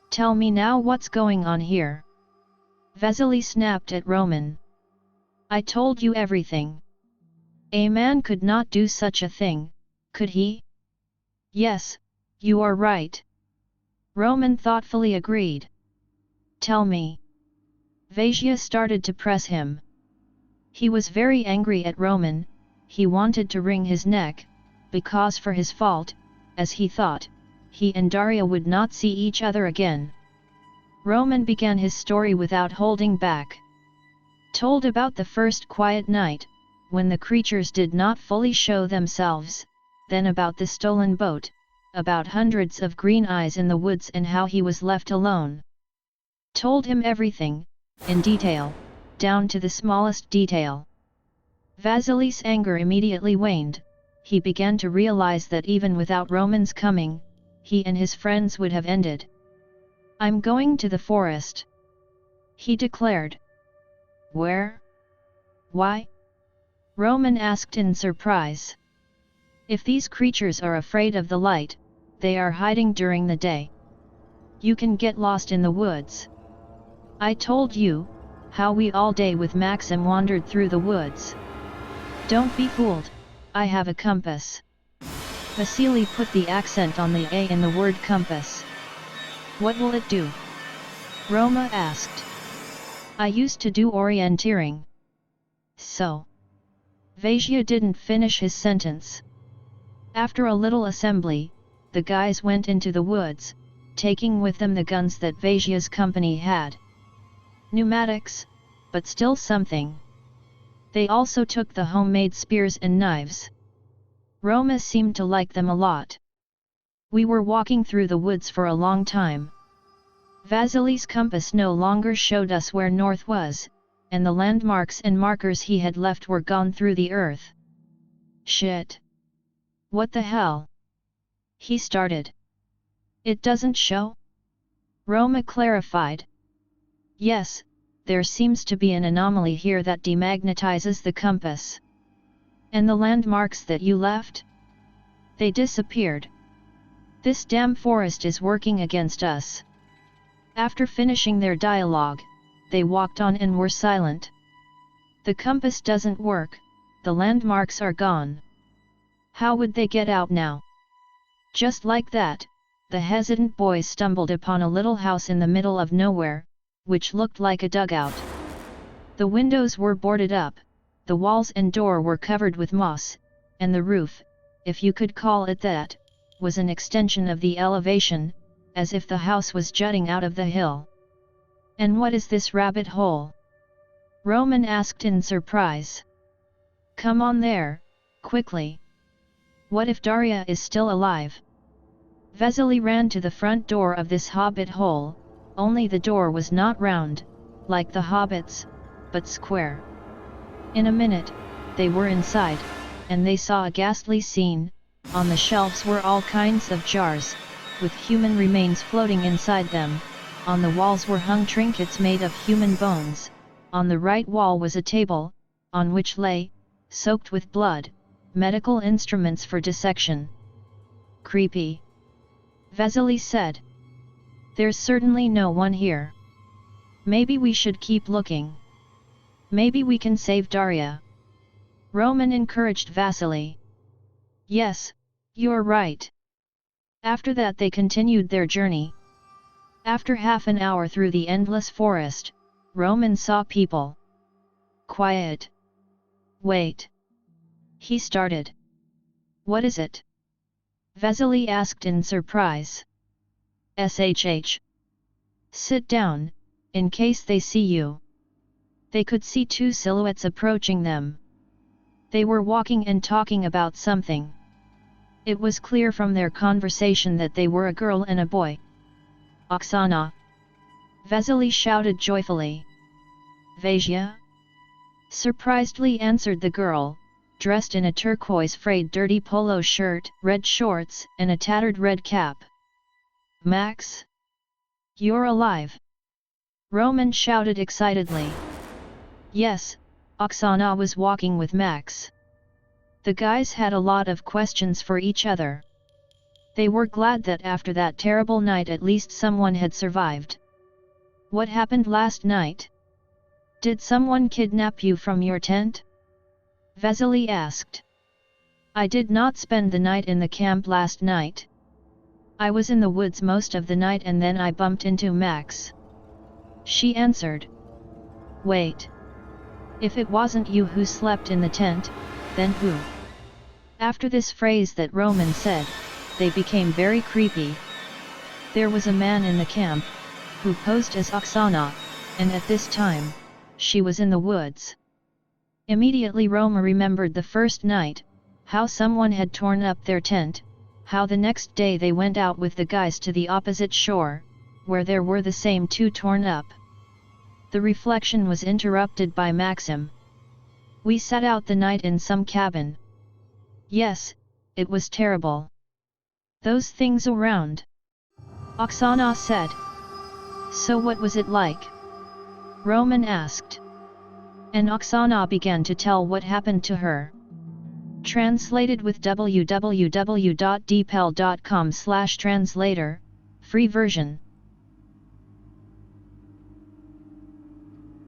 Tell me now what's going on here. Vasily snapped at Roman. I told you everything. A man could not do such a thing, could he? Yes, you are right. Roman thoughtfully agreed. Tell me. Vasia started to press him. He was very angry at Roman, he wanted to wring his neck, because for his fault, as he thought, he and Daria would not see each other again. Roman began his story without holding back. Told about the first quiet night, when the creatures did not fully show themselves, then about the stolen boat, about hundreds of green eyes in the woods and how he was left alone. Told him everything, in detail, down to the smallest detail. Vasily's anger immediately waned, he began to realize that even without Roman's coming, he and his friends would have ended. I'm going to the forest, he declared. Where? Why? Roman asked in surprise. If these creatures are afraid of the light, they are hiding during the day. You can get lost in the woods. I told you, how we all day with Maxim wandered through the woods. Don't be fooled, I have a compass. Vasily put the accent on the A in the word compass. What will it do? Roma asked. I used to do orienteering. So. Vasia didn't finish his sentence. After a little assembly, the guys went into the woods, taking with them the guns that Vasia's company had. Pneumatics, but still something. They also took the homemade spears and knives. Roma seemed to like them a lot. We were walking through the woods for a long time. Vasily's compass no longer showed us where north was, and the landmarks and markers he had left were gone through the earth. Shit! What the hell? He started. It doesn't show? Roma clarified. Yes, there seems to be an anomaly here that demagnetizes the compass. And the landmarks that you left? They disappeared. This damn forest is working against us. After finishing their dialogue, they walked on and were silent. The compass doesn't work, the landmarks are gone. How would they get out now? Just like that, the hesitant boys stumbled upon a little house in the middle of nowhere, which looked like a dugout. The windows were boarded up, the walls and door were covered with moss, and the roof, if you could call it that, was an extension of the elevation, as if the house was jutting out of the hill. And what is this rabbit hole? Roman asked in surprise. Come on there, quickly. What if Daria is still alive? Vasily ran to the front door of this hobbit hole, only the door was not round, like the hobbits, but square. In a minute, they were inside, and they saw a ghastly scene. On the shelves were all kinds of jars, with human remains floating inside them. On the walls were hung trinkets made of human bones. On the right wall was a table, on which lay, soaked with blood, medical instruments for dissection. Creepy. Vasily said. There's certainly no one here. Maybe we should keep looking. Maybe we can save Daria. Roman encouraged Vasily. Yes, you're right. After that they continued their journey. After half an hour through the endless forest, Roman saw people. Quiet. Wait. He started. What is it? Vasily asked in surprise. SHH. Sit down, in case they see you. They could see two silhouettes approaching them. They were walking and talking about something. It was clear from their conversation that they were a girl and a boy. Oksana! Vasily shouted joyfully. Vasia? Surprisedly answered the girl, dressed in a turquoise frayed dirty polo shirt, red shorts, and a tattered red cap. Max? You're alive! Roman shouted excitedly. Yes, Oksana was walking with Max. The guys had a lot of questions for each other. They were glad that after that terrible night at least someone had survived. What happened last night? Did someone kidnap you from your tent? Vasily asked. I did not spend the night in the camp last night. I was in the woods most of the night and then I bumped into Max. She answered. Wait. If it wasn't you who slept in the tent, then who? After this phrase that Roman said, they became very creepy. There was a man in the camp, who posed as Oksana, and at this time, she was in the woods. Immediately Roma remembered the first night, how someone had torn up their tent, how the next day they went out with the guys to the opposite shore, where there were the same two torn up. The reflection was interrupted by Maxim. We sat out the night in some cabin. Yes, it was terrible. Those things around. Oksana said. So what was it like? Roman asked. And Oksana began to tell what happened to her. Translated with www.dpel.com/translator, free version.